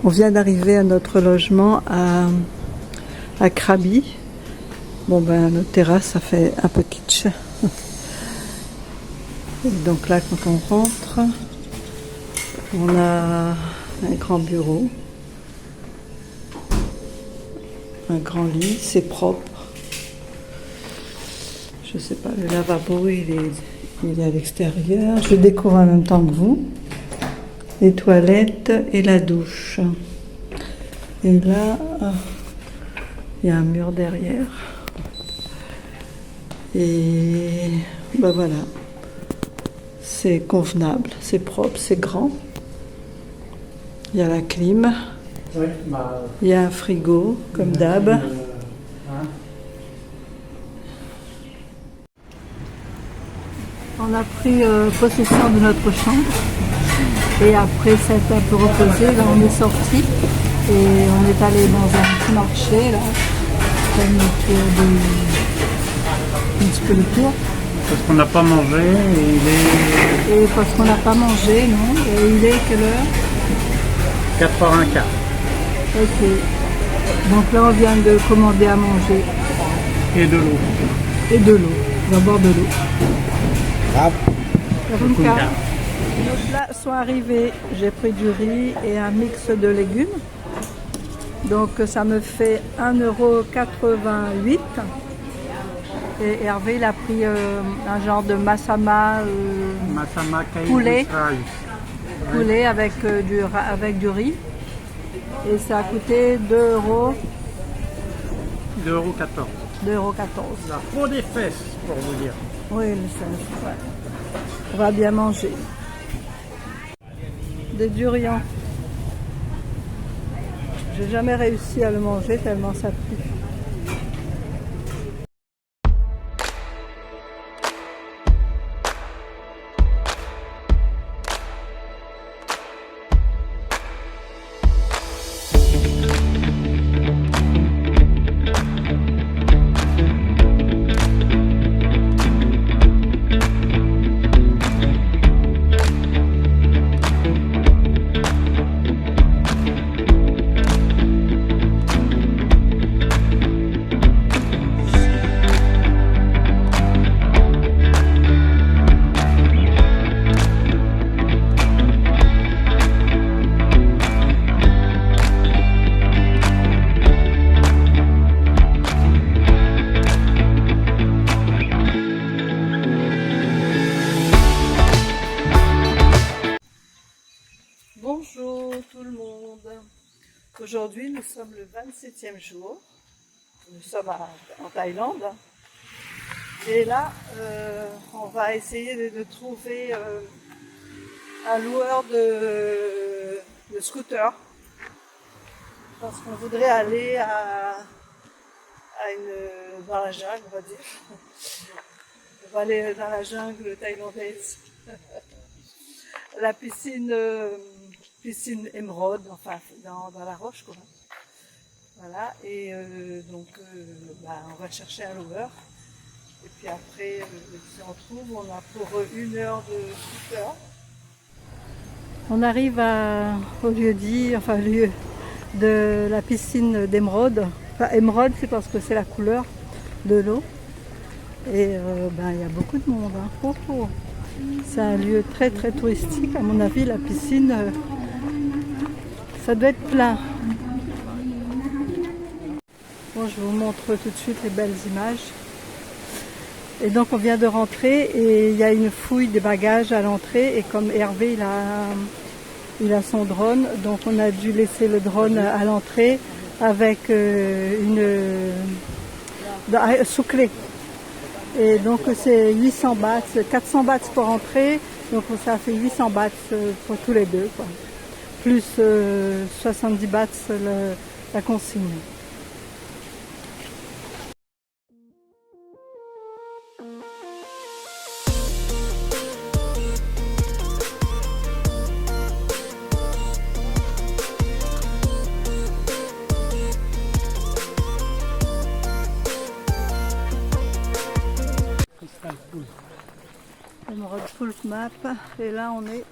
On vient d'arriver à notre logement à Krabi. Bon ben notre terrasse ça fait un peu kitsch. Et donc là quand on rentre, on a un grand bureau, un grand lit, c'est propre. Je sais pas, le lavabo il est à l'extérieur. Je découvre en même temps que vous. Les toilettes et la douche. Et là, il y a un mur derrière. Et ben voilà, c'est convenable, c'est propre, c'est grand. Il y a la clim. Oui, il y a un frigo, comme d'hab. On a pris possession de notre chambre. Et après s'être un peu reposé, là on est sorti et on est allé dans un petit marché là, faire un petit peu le tour. parce qu'on n'a pas mangé et il est... Et parce qu'on n'a pas mangé, non? Et il est quelle heure? 4h15. Ok. Donc là on vient de commander à manger. Et de l'eau. Et de l'eau. On va boire de l'eau. Kunka. Nos plats sont arrivés, j'ai pris du riz et un mix de légumes. Donc ça me fait 1,88 €. Et Hervé il a pris un genre de massama poulet, poulet avec du riz. Et ça a coûté 2,14 2,14 €. 2,14 €. La peau des fesses, pour vous dire. Oui, mais ça, ouais. On va bien manger. Des durians. J'ai jamais réussi à le manger tellement ça pue. Bonjour tout le monde. Aujourd'hui nous sommes le 27e jour. Nous sommes en Thaïlande. Et là on va essayer de trouver un loueur de scooter. Parce qu'on voudrait aller dans la jungle, on va dire. On va aller dans la jungle thaïlandaise. La piscine émeraude, enfin dans la roche quoi. Voilà, et donc on va chercher un loueur. Et puis après, si on trouve, on a pour 1 heure de scooter. On arrive au lieu dit, enfin lieu de la piscine d'émeraude. Enfin émeraude c'est parce que c'est la couleur de l'eau. Et il y a beaucoup de monde. Hein. C'est un lieu très très touristique. À mon avis, la piscine, ça doit être plein. Bon, je vous montre tout de suite les belles images. Et donc on vient de rentrer et il y a une fouille des bagages à l'entrée. Et comme Hervé il a son drone, donc on a dû laisser le drone à l'entrée avec sous clé. Et donc c'est 800 bahts, 400 bahts pour entrer, donc ça fait 800 bahts pour tous les deux, quoi. Plus 70 bahts la consigne. Emerald Pulse Map, et là on est...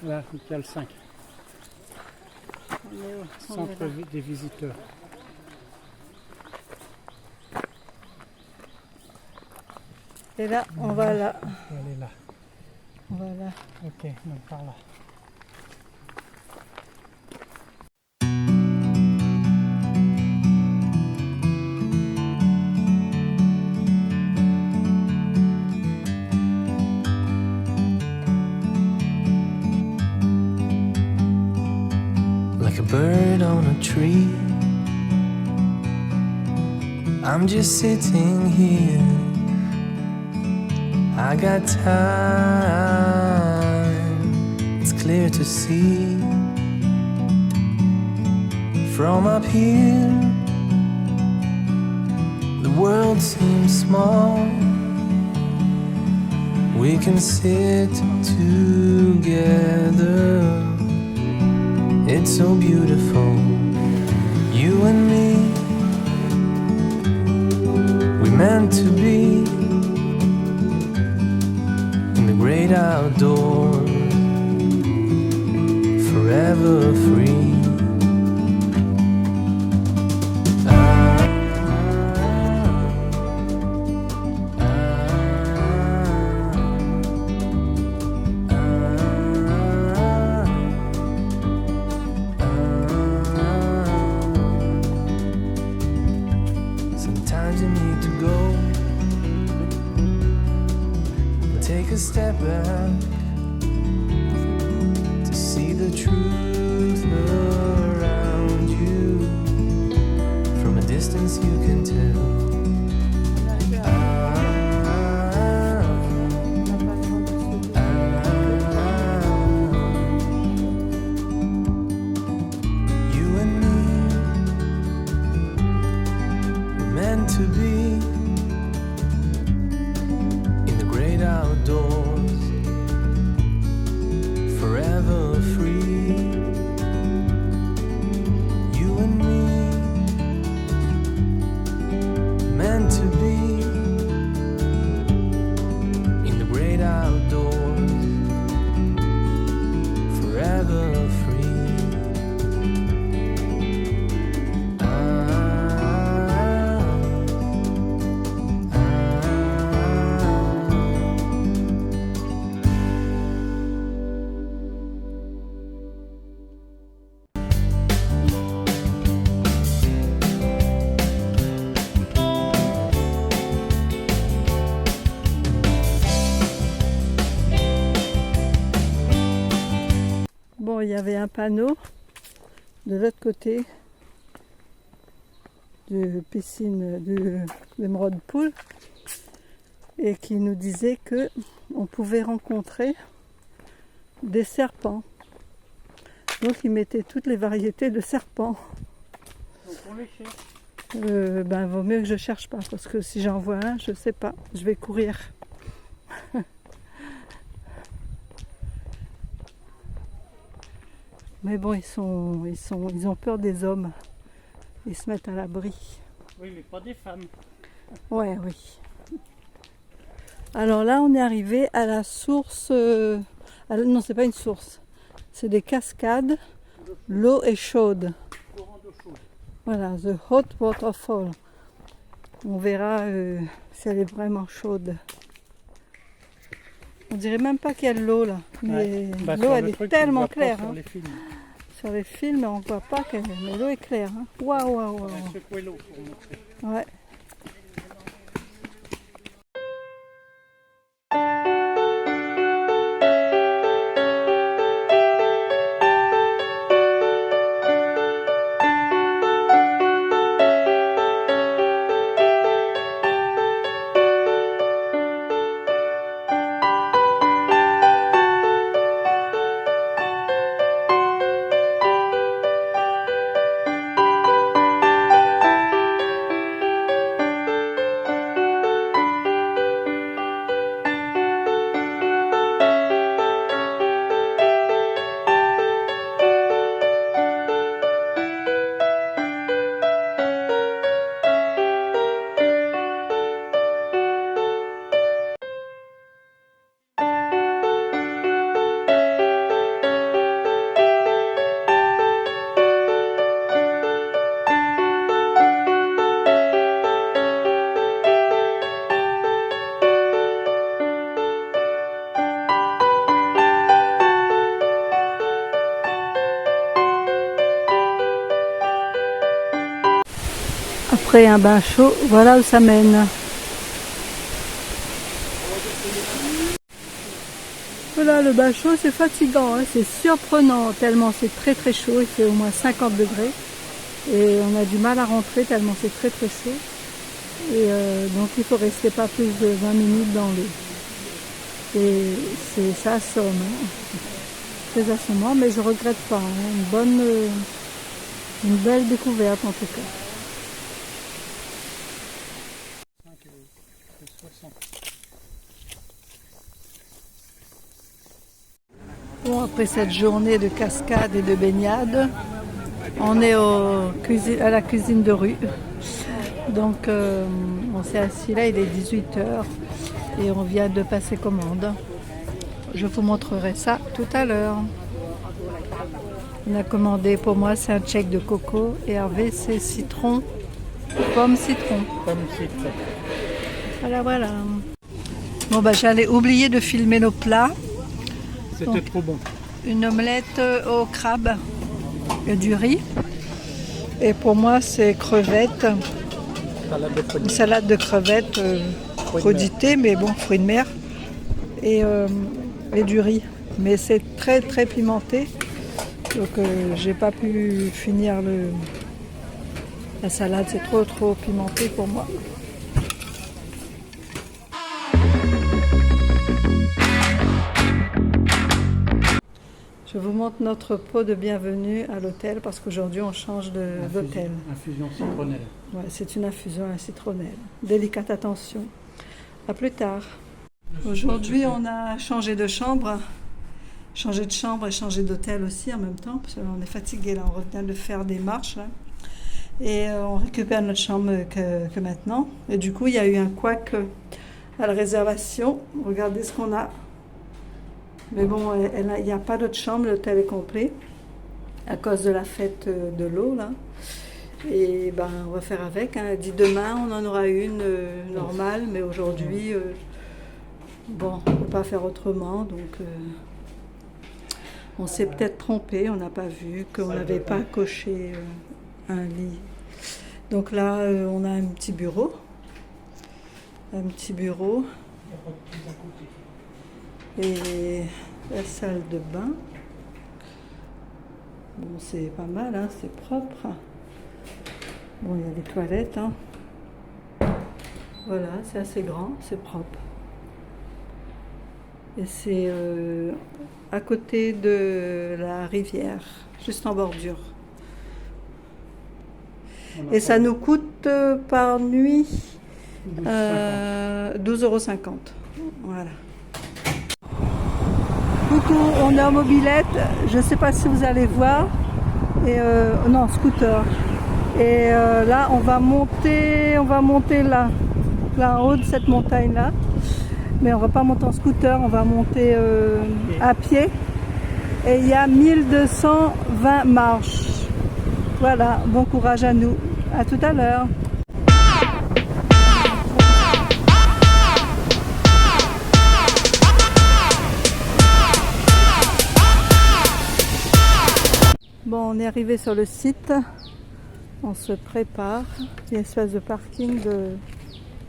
Là, il y a le 5. On est Centre là. des visiteurs. Et là, on va là. Elle est là. On va là. Ok, donc par là. Like a bird on a tree, I'm just sitting here. I got time, it's clear to see. From up here, the world seems small. We can sit together. It's so beautiful, you and me. We meant to be in the great outdoors, forever free. Sometimes you need to go and take a step back to see the truth around you. From a distance you can tell. You and me were meant to be in the great outdoors, forever free. You and me meant to be in the great outdoors, forever free. Bon, il y avait un panneau de l'autre côté de piscine de l'Émeraude Pool et qui nous disait que on pouvait rencontrer des serpents. Donc ils mettaient toutes les variétés de serpents. Donc on les cherche. Ben, vaut mieux que je cherche pas parce que si j'en vois un, je sais pas, je vais courir. Mais bon, ils ont peur des hommes. Ils se mettent à l'abri. Oui, mais pas des femmes. Ouais, oui. Alors là, on est arrivé à la source. Non, c'est pas une source. C'est des cascades. L'eau est chaude. Courant d'eau chaude. Voilà, the hot waterfall. On verra si elle est vraiment chaude. On dirait même pas qu'il y a de l'eau là. Mais Ouais. Bah, l'eau sur elle le est truc, on tellement voit pas claire. sur Hein. les films. Sur les films, on voit pas qu'elle mais l'eau est claire. Hein. Waouh, waouh, On waouh. va secouer l'eau pour montrer. Ouais. Après un bain chaud, voilà où ça mène. Voilà, le bain chaud, c'est fatigant, hein, c'est surprenant, tellement c'est très très chaud, il fait au moins 50 degrés. Et on a du mal à rentrer tellement c'est très très chaud. Et donc il faut rester pas plus de 20 minutes dans l'eau. Et ça assomme, hein. Très assommant, mais je regrette pas, hein. Une belle découverte en tout cas. Bon, après cette journée de cascade et de baignade, on est à la cuisine de rue. Donc on s'est assis là, il est 18h et on vient de passer commande. Je vous montrerai ça tout à l'heure. On a commandé, pour moi c'est un check de coco et Hervé c'est citron, pomme citron. Voilà, voilà. Bon bah j'allais oublier de filmer nos plats. C'était trop bon. Une omelette au crabe et du riz. Et pour moi c'est crevettes. Une salade de crevettes crudité, mais bon, fruits de mer. Et du riz. Mais c'est très très pimenté. Donc j'ai pas pu finir la salade, c'est trop pimenté pour moi. Je vous montre notre pot de bienvenue à l'hôtel parce qu'aujourd'hui on change d'hôtel. Infusion citronnelle. Ouais, c'est une infusion à la citronnelle. Délicate attention. À plus tard. Aujourd'hui on a changé de chambre. Changer de chambre et changer d'hôtel aussi en même temps, parce qu'on est fatigué là, on revient de faire des marches là. Et on récupère notre chambre que maintenant. Et du coup, il y a eu un couac à la réservation. Regardez ce qu'on a. Mais bon, il n'y a pas d'autre chambre, l'hôtel est complet à cause de la fête de l'eau là. Et ben, on va faire avec. Hein. Elle dit demain, on en aura une normale, mais aujourd'hui, bon, on ne peut pas faire autrement, donc. On s'est peut-être trompé, on n'a pas vu qu'on n'avait pas coché un lit. Donc là, on a un petit bureau. Et la salle de bain. Bon, c'est pas mal, hein, c'est propre. Bon, il y a des toilettes. Hein. Voilà, c'est assez grand, c'est propre. Et c'est à côté de la rivière, juste en bordure. Et ça nous coûte par nuit 12,50 €. Voilà. Coucou, on est en mobilette. Je ne sais pas si vous allez voir. Et, non, scooter. Et là, on va monter là en haut de cette montagne-là. Mais on ne va pas monter en scooter, on va monter à pied. Et il y a 1220 marches. Voilà, bon courage à nous. À tout à l'heure. Bon, on est arrivé sur le site. On se prépare. Il y a une espèce de parking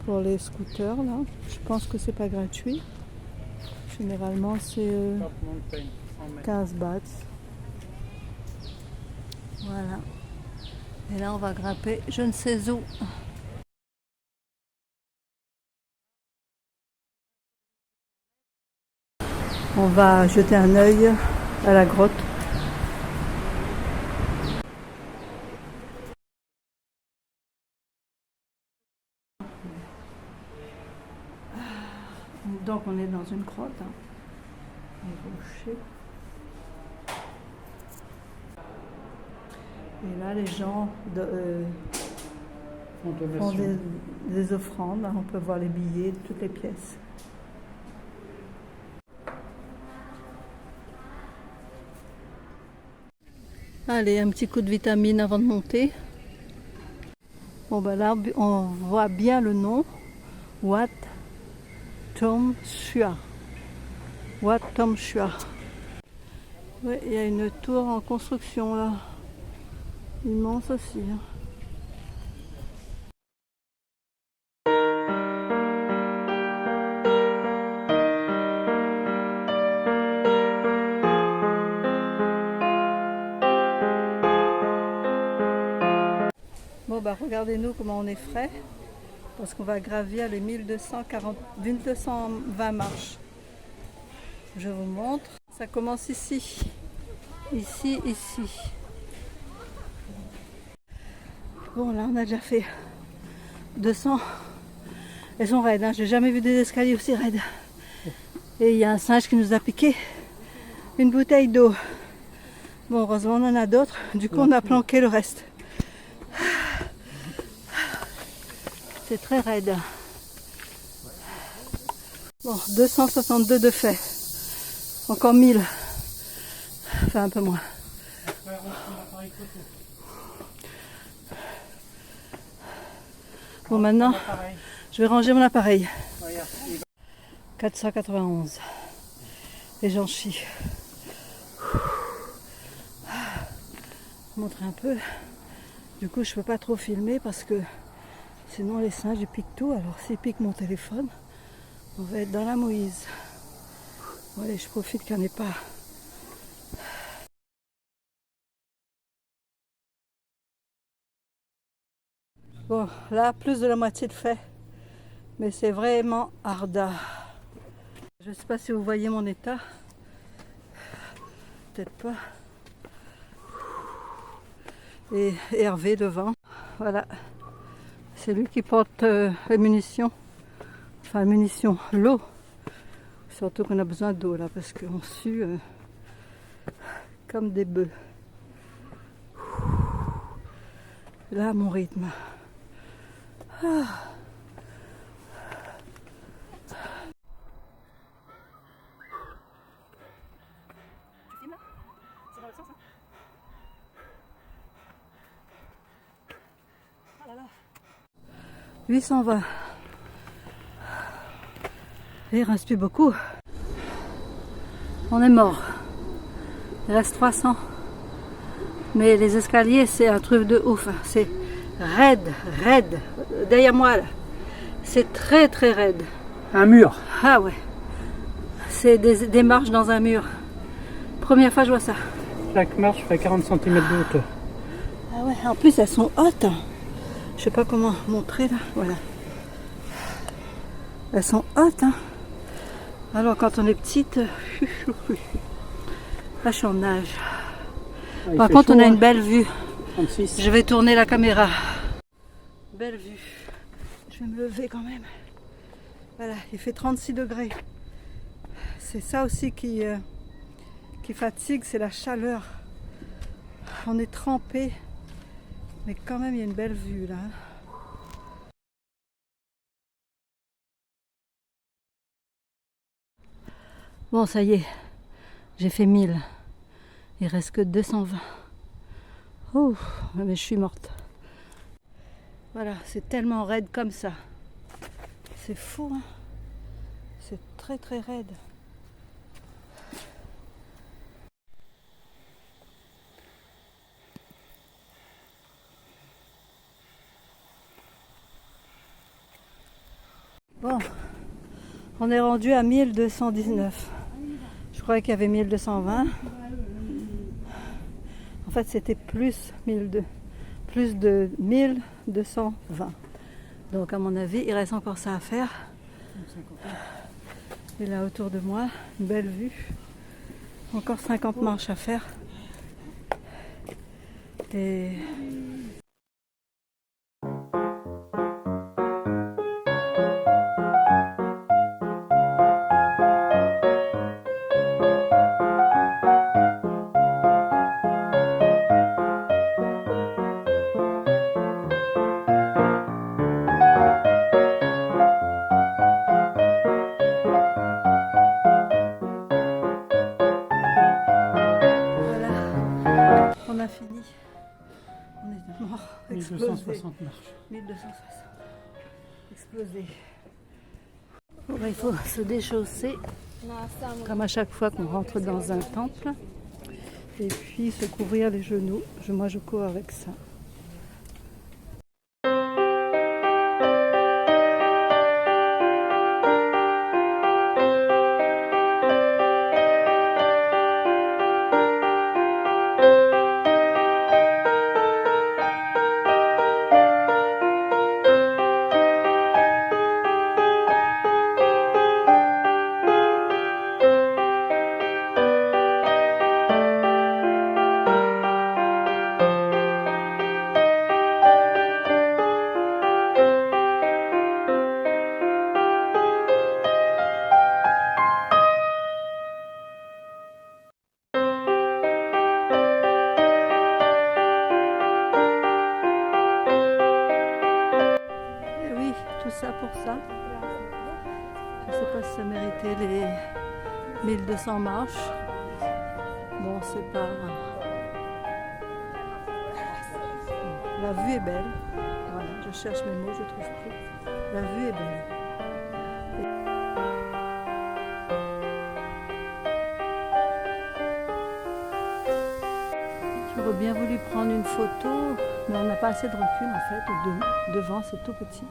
pour les scooters là. Je pense que c'est pas gratuit. Généralement c'est 15 bahts. Voilà. Et là on va grimper je ne sais où. On va jeter un œil à la grotte. Donc on est dans une grotte, hein. Un rocher. Et là les gens font des offrandes, hein. On peut voir les billets de toutes les pièces. Allez, un petit coup de vitamine avant de monter. Bon ben là on voit bien le nom. Wat Tom Sua. Wat Tom Sua. Oui, il y a une tour en construction là. Immense aussi. Hein. Bon, bah regardez-nous comment on est frais. Parce qu'on va gravir les 1220 marches. Je vous montre. Ça commence ici. Ici, ici. Bon, là, on a déjà fait 200. Elles sont raides, hein. J'ai jamais vu des escaliers aussi raides. Et il y a un singe qui nous a piqué une bouteille d'eau. Bon, heureusement, on en a d'autres. Du coup, on a planqué le reste. C'est très raide. Bon, 262 de fait. Encore 1000. Enfin, un peu moins. Bon, maintenant, je vais ranger mon appareil. 491. Et j'en chie. Montrer un peu. Du coup, je peux pas trop filmer parce que sinon les singes ils piquent tout. Alors s'ils piquent mon téléphone, on va être dans la mouise. Bon, allez, je profite qu'il n'y en ait pas. Bon, là, plus de la moitié de fait. Mais c'est vraiment arda. Je ne sais pas si vous voyez mon état. Peut-être pas. Et Hervé devant. Voilà. C'est lui qui porte les munitions. Enfin, les munitions, l'eau. Surtout qu'on a besoin d'eau là parce qu'on sue comme des bœufs. Là, mon rythme. Ah. C'est dans le sens, hein? Oh là là. 820. Et il reste plus beaucoup. On est mort. Il reste 300. Mais les escaliers, c'est un truc de ouf. C'est raide, raide. Derrière moi, là. C'est très, très raide. Un mur. Ah ouais. C'est des marches dans un mur. Première fois, je vois ça. Chaque marche fait 40 cm de hauteur. Ah ouais, en plus, elles sont hautes. Je sais pas comment montrer, là. Voilà. Elles sont hautes, hein. Alors, quand on est petite... Là, je suis en nage. Ah, Par contre, on a une belle vue. 36. Je vais tourner la caméra. Belle vue. Je vais me lever quand même. Voilà, il fait 36 degrés. C'est ça aussi qui fatigue, c'est la chaleur. On est trempé, mais quand même il y a une belle vue là. Bon, ça y est, j'ai fait 1000. Il reste que 220. Oh, mais je suis morte. Voilà, c'est tellement raide comme ça. C'est fou, hein. C'est très très raide. Bon, on est rendu à 1219. Je croyais qu'il y avait 1220. En fait, c'était plus de 1220. Donc, à mon avis, il reste encore ça à faire. Et là, autour de moi, une belle vue. Encore 50 marches à faire. Et... on a fini. On est mort. 1260 marches. 1260. Explosé. Bon, bah, il faut se déchausser comme à chaque fois qu'on rentre dans un temple. Et puis se couvrir les genoux. Moi je cours avec ça. pour ça. Je sais pas si ça méritait les 1200 marches. Bon, c'est pas... La vue est belle. Voilà, je cherche mes mots, je trouve plus. La vue est belle. J'aurais bien voulu prendre une photo, mais on n'a pas assez de recul en fait. Devant, c'est tout petit.